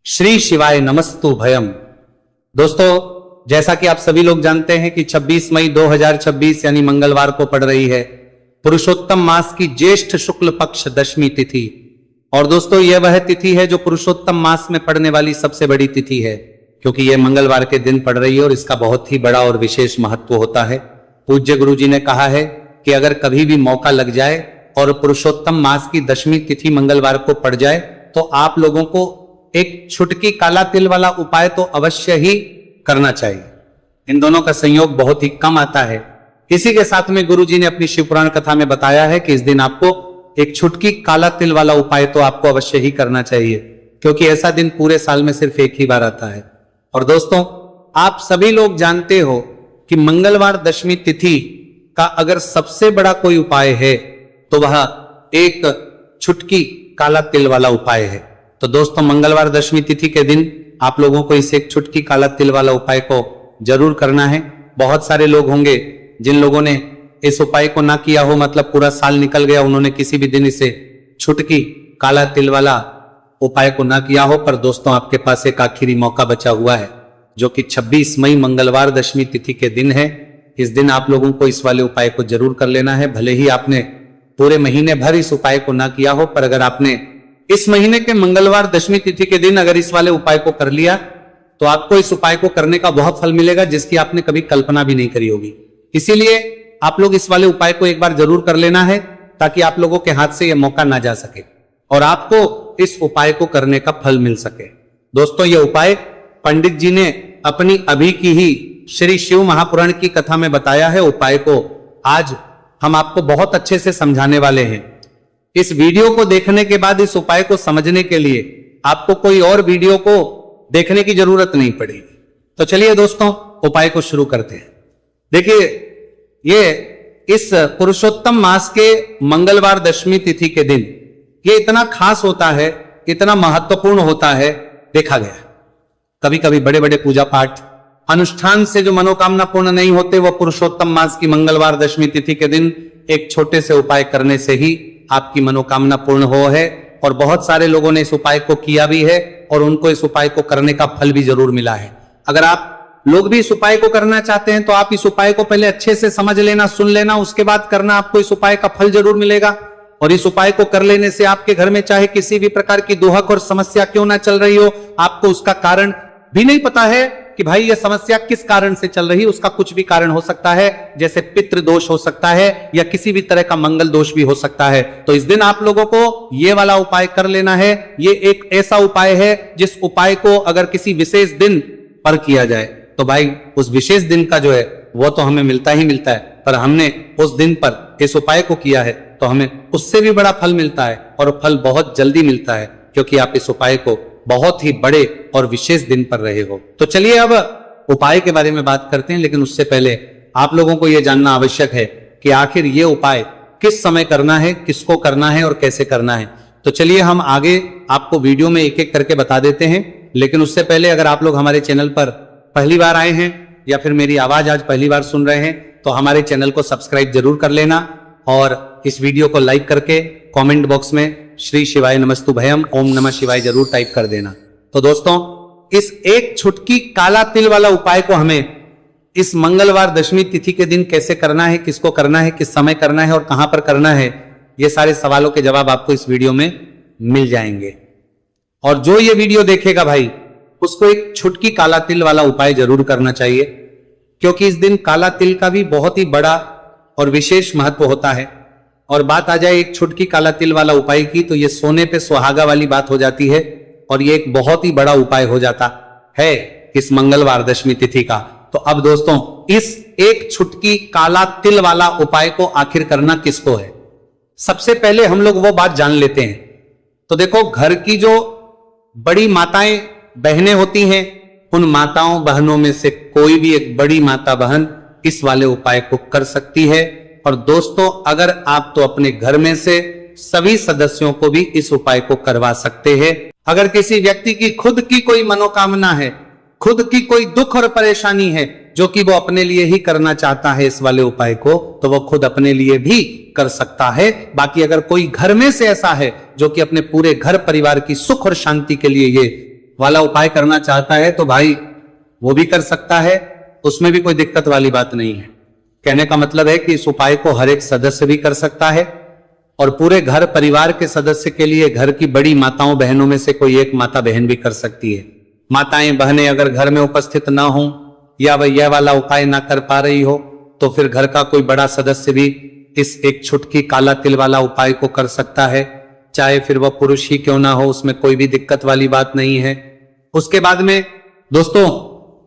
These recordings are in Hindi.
श्री शिवाय नमस्तु भयम। दोस्तों, जैसा कि आप सभी लोग जानते हैं कि 26 मई 2026 यानी मंगलवार को पड़ रही है पुरुषोत्तम मास की ज्येष्ठ शुक्ल पक्ष दशमी तिथि। और दोस्तों, यह वह तिथि है जो पुरुषोत्तम मास में पड़ने वाली सबसे बड़ी तिथि है, क्योंकि यह मंगलवार के दिन पड़ रही है और इसका बहुत ही बड़ा और विशेष महत्व होता है। पूज्य गुरु जी ने कहा है कि अगर कभी भी मौका लग जाए और पुरुषोत्तम मास की दशमी तिथि मंगलवार को पड़ जाए तो आप लोगों को एक छुटकी काला तिल वाला उपाय तो अवश्य ही करना चाहिए। इन दोनों का संयोग बहुत ही कम आता है। इसी के साथ में गुरु जी ने अपनी शिव पुराण कथा में बताया है कि इस दिन आपको एक छुटकी काला तिल वाला उपाय तो आपको अवश्य ही करना चाहिए, क्योंकि ऐसा दिन पूरे साल में सिर्फ एक ही बार आता है। और दोस्तों, आप सभी लोग जानते हो कि मंगलवार दशमी तिथि का अगर सबसे बड़ा कोई उपाय है तो वह एक छुटकी काला तिल वाला उपाय है। तो दोस्तों, मंगलवार दशमी तिथि के दिन आप लोगों को इस एक छुटकी काला तिल वाला उपाय को जरूर करना है। बहुत सारे लोग होंगे जिन लोगों ने इस उपाय को ना किया हो, मतलब पूरा साल निकल गया, उन्होंने किसी भी दिन इसे छुटकी काला तिल वाला उपाय को ना किया हो। पर दोस्तों, आपके पास एक आखिरी मौका बचा हुआ है, जो कि 26 मई मंगलवार दशमी तिथि के दिन है। इस दिन आप लोगों को इस वाले उपाय को जरूर कर लेना है। भले ही आपने पूरे महीने भर इस उपाय को ना किया हो, पर अगर आपने इस महीने के मंगलवार दशमी तिथि के दिन अगर इस वाले उपाय को कर लिया तो आपको इस उपाय को करने का बहुत फल मिलेगा, जिसकी आपने कभी कल्पना भी नहीं करी होगी। इसीलिए आप लोग इस वाले उपाय को एक बार जरूर कर लेना है, ताकि आप लोगों के हाथ से यह मौका ना जा सके और आपको इस उपाय को करने का फल मिल सके। दोस्तों, यह उपाय पंडित जी ने अपनी अभी की ही श्री शिव महापुराण की कथा में बताया है। उपाय को आज हम आपको बहुत अच्छे से समझाने वाले हैं। इस वीडियो को देखने के बाद इस उपाय को समझने के लिए आपको कोई और वीडियो को देखने की जरूरत नहीं पड़ेगी। तो चलिए दोस्तों, उपाय को शुरू करते हैं। देखिए, ये इस पुरुषोत्तम मास के मंगलवार दशमी तिथि के दिन ये इतना खास होता है, इतना महत्वपूर्ण होता है। देखा गया कभी कभी बड़े बड़े पूजा पाठ अनुष्ठान से जो मनोकामना पूर्ण नहीं होते, वो पुरुषोत्तम मास की मंगलवार दशमी तिथि के दिन एक छोटे से उपाय करने से ही आपकी मनोकामना पूर्ण हो है। और बहुत सारे लोगों ने इस उपाय को किया भी है और उनको इस उपाय को करने का फल भी जरूर मिला है। अगर आप लोग भी इस उपाय को करना चाहते हैं तो आप इस उपाय को पहले अच्छे से समझ लेना, सुन लेना, उसके बाद करना। आपको इस उपाय का फल जरूर मिलेगा। और इस उपाय को कर लेने से आपके घर में चाहे किसी भी प्रकार की दुहक और समस्या क्यों ना चल रही हो, आपको उसका कारण भी नहीं पता है कि भाई ये समस्या किस कारण से चल रही है। उसका कुछ भी कारण हो सकता है, जैसे पितृ दोष हो सकता है या किसी भी तरह का मंगल दोष भी हो सकता है। तो इस दिन आप लोगों को ये वाला उपाय कर लेना है। ये एक ऐसा उपाय है जिस उपाय को अगर किसी विशेष दिन पर किया जाए तो भाई उस विशेष दिन का जो है वो तो हमें मिलता ही मिलता है, पर हमने उस दिन पर इस उपाय को किया है तो हमें उससे भी बड़ा फल मिलता है, और फल बहुत जल्दी मिलता है, क्योंकि आप इस उपाय को बहुत ही बड़े और विशेष दिन पर रहे हो। तो चलिए अब उपाय के बारे में बात करते हैं, लेकिन उससे पहले आप लोगों को यह जानना आवश्यक है कि आखिर ये उपाय किस समय करना है, किसको करना है और कैसे करना है। तो चलिए हम आगे आपको वीडियो में एक एक करके बता देते हैं। लेकिन उससे पहले अगर आप लोग हमारे चैनल पर पहली बार आए हैं या फिर मेरी आवाज आज पहली बार सुन रहे हैं तो हमारे चैनल को सब्सक्राइब जरूर कर लेना, और इस वीडियो को लाइक करके कमेंट बॉक्स में श्री शिवाय नमस्तु भयम ओम नमः शिवाय जरूर टाइप कर देना। तो दोस्तों, इस एक छुटकी काला तिल वाला उपाय को हमें इस मंगलवार दशमी तिथि के दिन कैसे करना है, किसको करना है, किस समय करना है और कहां पर करना है, ये सारे सवालों के जवाब आपको इस वीडियो में मिल जाएंगे। और जो ये वीडियो देखेगा भाई, उसको एक छुटकी काला तिल वाला उपाय जरूर करना चाहिए, क्योंकि इस दिन काला तिल का भी बहुत ही बड़ा और विशेष महत्व होता है। और बात आ जाए एक छुटकी काला तिल वाला उपाय की, तो ये सोने पे सुहागा वाली बात हो जाती है, और ये एक बहुत ही बड़ा उपाय हो जाता है इस मंगलवार दशमी तिथि का। तो अब दोस्तों, इस एक छुटकी काला तिल वाला उपाय को आखिर करना किसको है, सबसे पहले हम लोग वो बात जान लेते हैं। तो देखो, घर की जो बड़ी माताएं बहनें होती हैं, उन माताओं बहनों में से कोई भी एक बड़ी माता बहन इस वाले उपाय को कर सकती है। और दोस्तों, अगर आप तो अपने घर में से सभी सदस्यों को भी इस उपाय को करवा सकते हैं। अगर किसी व्यक्ति की खुद की कोई मनोकामना है, खुद की कोई दुख और परेशानी है जो कि वो अपने लिए ही करना चाहता है इस वाले उपाय को, तो वो खुद अपने लिए भी कर सकता है। बाकी अगर कोई घर में से ऐसा है जो कि अपने पूरे घर परिवार की सुख और शांति के लिए ये वाला उपाय करना चाहता है तो भाई वो भी कर सकता है, उसमें भी कोई दिक्कत वाली बात नहीं है। कहने का मतलब है कि इस उपाय को हर एक सदस्य भी कर सकता है और पूरे घर परिवार के सदस्य के लिए घर की बड़ी माताओं बहनों में से कोई एक माता बहन भी कर सकती है। माताएं बहनें अगर घर में उपस्थित ना हो या वह यह वाला उपाय ना कर पा रही हो तो फिर घर का कोई बड़ा सदस्य भी इस एक छुटकी काला तिल वाला उपाय को कर सकता है, चाहे फिर वह पुरुष ही क्यों ना हो, उसमें कोई भी दिक्कत वाली बात नहीं है। उसके बाद में दोस्तों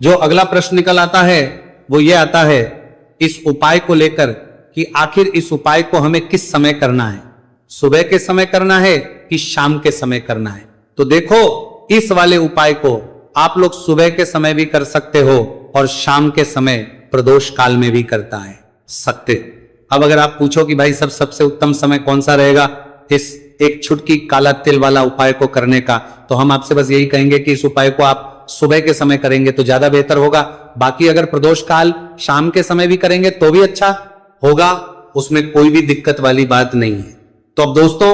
जो अगला प्रश्न निकल आता है वो ये आता है इस उपाय को लेकर कि आखिर इस उपाय को हमें किस समय करना है, सुबह के समय करना है कि शाम के समय करना है। तो देखो इस वाले उपाय को आप लोग सुबह के समय भी कर सकते हो और शाम के समय प्रदोष काल में भी करता है सकते। अब अगर आप पूछो कि भाई सबसे उत्तम समय कौन सा रहेगा इस एक छुटकी काला तिल वाला उपाय को करने का, तो हम आपसे बस यही कहेंगे कि इस उपाय को आप सुबह के समय करेंगे तो ज्यादा बेहतर होगा। बाकी अगर प्रदोष काल शाम के समय भी करेंगे तो भी अच्छा होगा, उसमें कोई भी दिक्कत वाली बात नहीं है। तो अब दोस्तों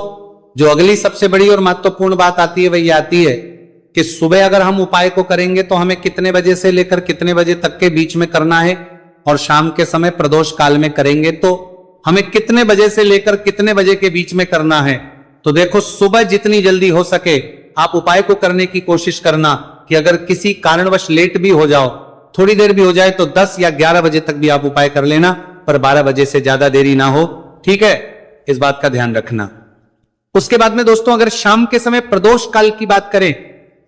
जो अगली सबसे बड़ी और महत्वपूर्ण बात आती है वह यह आती है कि सुबह अगर हम उपाय को करेंगे तो हमें कितने बजे से लेकर कितने बजे तक के बीच में करना है और शाम के समय प्रदोष काल में करेंगे तो हमें कितने बजे से लेकर कितने बजे के बीच में करना है। तो देखो सुबह जितनी जल्दी हो सके आप उपाय को करने की कोशिश करना कि अगर किसी कारणवश लेट भी हो जाओ, थोड़ी देर भी हो जाए तो 10 या 11 बजे तक भी आप उपाय कर लेना, पर 12 बजे से ज्यादा देरी ना हो, ठीक है, इस बात का ध्यान रखना। उसके बाद में दोस्तों अगर शाम के समय प्रदोष काल की बात करें,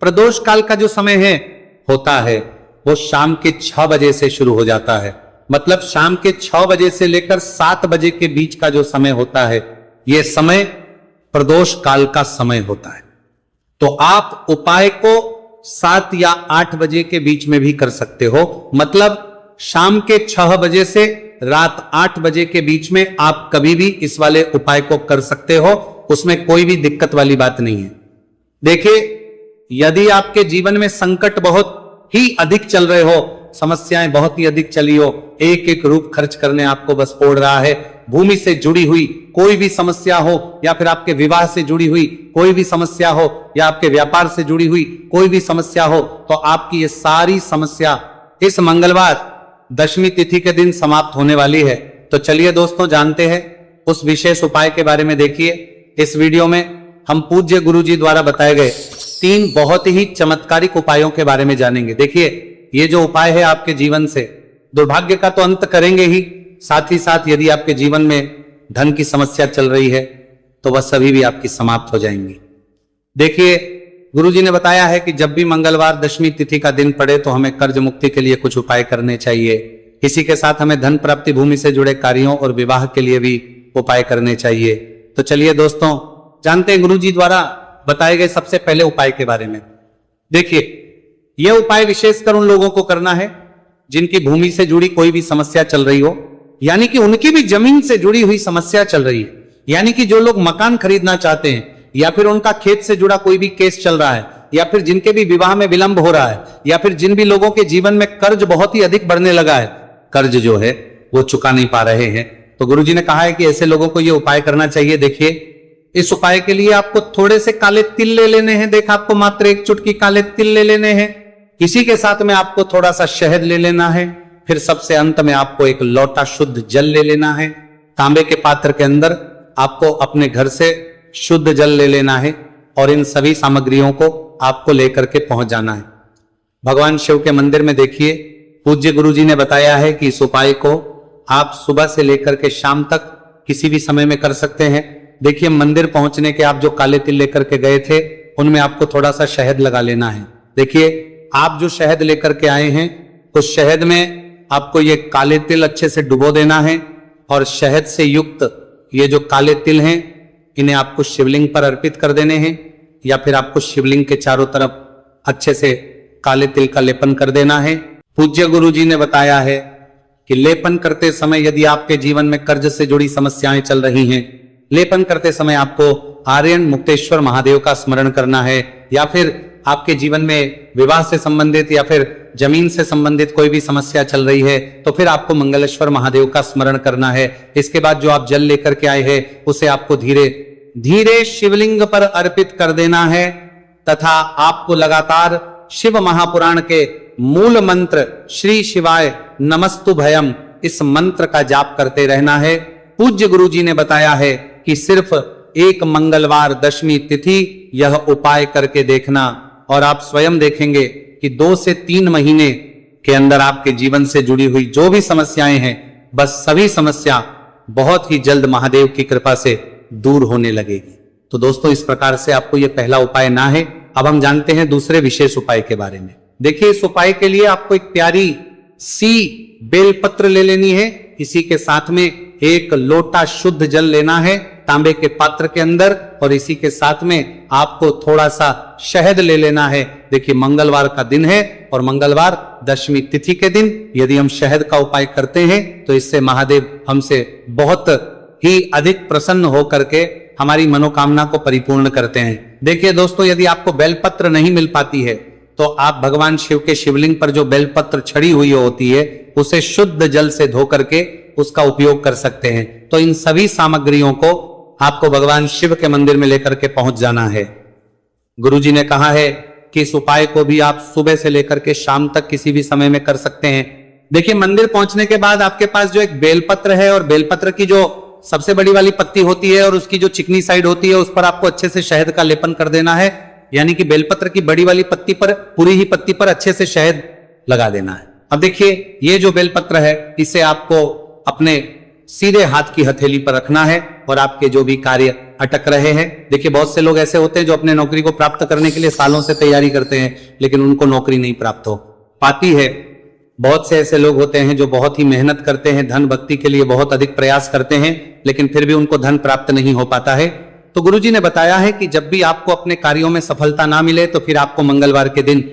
प्रदोष काल का जो समय है होता है वो शाम के 6 बजे से शुरू हो जाता है। मतलब शाम के 6 बजे से लेकर 7 बजे के बीच का जो समय होता है यह समय प्रदोष काल का समय होता है। तो आप उपाय को 7 या 8 बजे के बीच में भी कर सकते हो। मतलब शाम के 6 बजे से रात 8 बजे के बीच में आप कभी भी इस वाले उपाय को कर सकते हो, उसमें कोई भी दिक्कत वाली बात नहीं है। देखिए यदि आपके जीवन में संकट बहुत ही अधिक चल रहे हो, समस्याएं बहुत ही अधिक चली हो, एक एक रूप खर्च करने आपको बस ओढ़ रहा है, भूमि से जुड़ी हुई कोई भी समस्या हो या फिर आपके विवाह से जुड़ी हुई कोई भी समस्या हो या आपके व्यापार से जुड़ी हुई कोई भी समस्या हो, तो आपकी ये सारी समस्या इस मंगलवार दशमी तिथि के दिन समाप्त होने वाली है। तो चलिए दोस्तों जानते हैं उस विशेष उपाय के बारे में। देखिए इस वीडियो में हम पूज्य गुरुजी द्वारा बताए गए 3 बहुत ही चमत्कारिक उपायों के बारे में जानेंगे। देखिए ये जो उपाय है आपके जीवन से दुर्भाग्य का तो अंत करेंगे ही, साथ ही साथ यदि आपके जीवन में धन की समस्या चल रही है तो वह सभी भी आपकी समाप्त हो जाएंगी। देखिए गुरुजी ने बताया है कि जब भी मंगलवार दशमी तिथि का दिन पड़े तो हमें कर्ज मुक्ति के लिए कुछ उपाय करने चाहिए। इसी के साथ हमें धन प्राप्ति, भूमि से जुड़े कार्यों और विवाह के लिए भी उपाय करने चाहिए। तो चलिए दोस्तों जानते हैं गुरुजी द्वारा बताए गए सबसे पहले उपाय के बारे में। देखिए यह उपाय विशेषकर उन लोगों को करना है जिनकी भूमि से जुड़ी कोई भी समस्या चल रही हो, यानी कि उनकी भी जमीन से जुड़ी हुई समस्या चल रही है, यानी कि जो लोग मकान खरीदना चाहते हैं या फिर उनका खेत से जुड़ा कोई भी केस चल रहा है या फिर जिनके भी विवाह में विलंब हो रहा है या फिर जिन भी लोगों के जीवन में कर्ज बहुत ही अधिक बढ़ने लगा है, कर्ज जो है वो चुका नहीं पा रहे हैं, तो गुरुजी ने कहा है कि ऐसे लोगों को ये उपाय करना चाहिए। देखिए इस उपाय के लिए आपको थोड़े से काले तिल ले लेने हैं। देखा आपको मात्र एक चुटकी काले तिल ले लेने हैं। इसी के साथ में आपको थोड़ा सा शहद ले लेना है। फिर सबसे अंत में आपको एक लोटा शुद्ध जल ले लेना है। तांबे के पात्र के अंदर आपको अपने घर से शुद्ध जल ले लेना है और इन सभी सामग्रियों को आपको लेकर के पहुंच जाना है भगवान शिव के मंदिर में। देखिए पूज्य गुरुजी ने बताया है कि इस उपाय को आप सुबह से लेकर के शाम तक किसी भी समय में कर सकते हैं। देखिए मंदिर पहुंचने के आप जो काले तिल लेकर के गए थे उनमें आपको थोड़ा सा शहद लगा लेना है। देखिए आप जो शहद लेकर के आए हैं उस शहद में आपको ये काले तिल अच्छे से डुबो देना है और शहद से युक्त ये जो काले तिल हैं इन्हें आपको शिवलिंग पर अर्पित कर देने हैं या फिर आपको शिवलिंग के चारों तरफ अच्छे से काले तिल का लेपन कर देना है। पूज्य गुरुजी ने बताया है कि लेपन करते समय यदि आपके जीवन में कर्ज से जुड़ी समस्याएं चल रही हैं, लेपन करते समय आपको आर्यन मुक्तेश्वर महादेव का स्मरण करना है या फिर आपके जीवन में विवाह से संबंधित या फिर जमीन से संबंधित कोई भी समस्या चल रही है तो फिर आपको मंगलेश्वर महादेव का स्मरण करना है। इसके बाद जो आप जल लेकर के आए हैं उसे आपको धीरे धीरे शिवलिंग पर अर्पित कर देना है तथा आपको लगातार शिव महापुराण के मूल मंत्र श्री शिवाय नमस्तु भयम इस मंत्र का जाप करते रहना है। पूज्य गुरु जी ने बताया है कि सिर्फ एक मंगलवार दशमी तिथि यह उपाय करके देखना और आप स्वयं देखेंगे कि 2 से 3 महीने के अंदर आपके जीवन से जुड़ी हुई जो भी समस्याएं हैं, बस सभी समस्या बहुत ही जल्द महादेव की कृपा से दूर होने लगेगी। तो दोस्तों, इस प्रकार से आपको यह पहला उपाय ना है। अब हम जानते हैं दूसरे विशेष उपाय के बारे में। देखिए, इस उपाय के लिए आपको एक प्यारी सी बेलपत्र ले लेनी है। इसी के साथ में 1 लोटा शुद्ध जल लेना है तांबे के पात्र के अंदर, और इसी के साथ में आपको थोड़ा सा शहद ले लेना है। देखिए, मंगलवार का दिन है और मंगलवार दशमी तिथि के दिन यदि हम शहद का उपाय करते हैं तो इससे महादेव हमसे बहुत ही अधिक प्रसन्न होकर के हमारी मनोकामना को परिपूर्ण करते हैं। देखिए दोस्तों, यदि आपको बेलपत्र नहीं मिल पाती है तो आप भगवान शिव के शिवलिंग पर जो बेलपत्र छड़ी हुई होती है उसे शुद्ध जल से धो करके उसका उपयोग कर सकते हैं। तो इन सभी सामग्रियों को आपको भगवान शिव के मंदिर में लेकर के पहुंच जाना है। गुरुजी ने कहा है कि इस उपाय को भी आप सुबह से लेकर के शाम तक किसी भी समय में कर सकते हैं। देखिए, मंदिर पहुंचने के बाद आपके पास जो एक बेलपत्र है और बेलपत्र की जो सबसे बड़ी वाली पत्ती होती है और उसकी जो चिकनी साइड होती है उस पर आपको अच्छे से शहद का लेपन कर देना है। यानी कि बेलपत्र की बड़ी वाली पत्ती पर, पूरी ही पत्ती पर अच्छे से शहद लगा देना है। अब देखिए, ये जो बेलपत्र है इसे आपको अपने सीधे हाथ की हथेली पर रखना है और आपके जो भी कार्य अटक रहे हैं, देखिए बहुत से लोग ऐसे होते हैं जो अपने नौकरी को प्राप्त करने के लिए सालों से तैयारी करते हैं लेकिन उनको नौकरी नहीं प्राप्त हो पाती है। बहुत से ऐसे लोग होते हैं जो बहुत ही मेहनत करते हैं, धन भक्ति के लिए बहुत अधिक प्रयास करते हैं लेकिन फिर भी उनको धन प्राप्त नहीं हो पाता है। तो गुरुजी ने बताया है कि जब भी आपको अपने कार्यों में सफलता ना मिले तो फिर आपको मंगलवार के दिन